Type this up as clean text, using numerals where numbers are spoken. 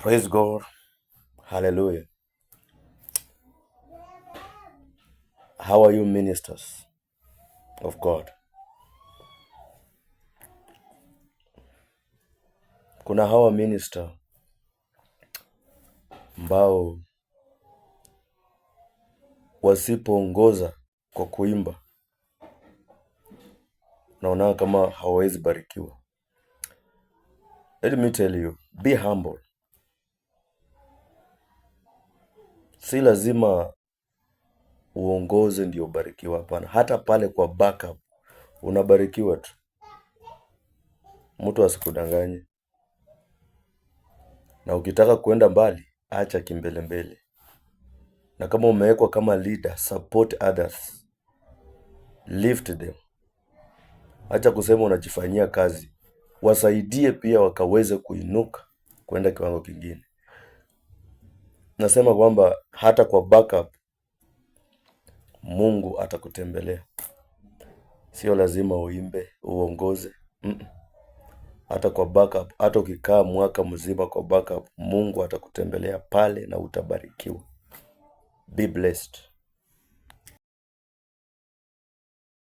Praise God. Hallelujah. How are you, ministers of God? Kuna hawa minister ambao wasipoongoza kwa kuimba naona kama hawawezi barikiwa. Let me tell you, be humble. Si lazima uongoze ndio ubarikiwa, hapana. Hata pale kwa backup unabarikiwa tu. Mtu asikudanganye. Na ukitaka kuenda mbali, acha kimbele mbele. Na kama umewekwa kama leader, support others. Lift them. Acha kusema unajifanyia kazi. Wasaidie pia wakaweze kuinuka kwenda kiwango kingine. Nasema kwamba hata kwa backup Mungu atakutembelea. Sio lazima uimbe, uongoze. Hata kwa backup, hata ukikaa mwaka mzima kwa backup, Mungu atakutembelea pale na utabarikiwa. Be blessed.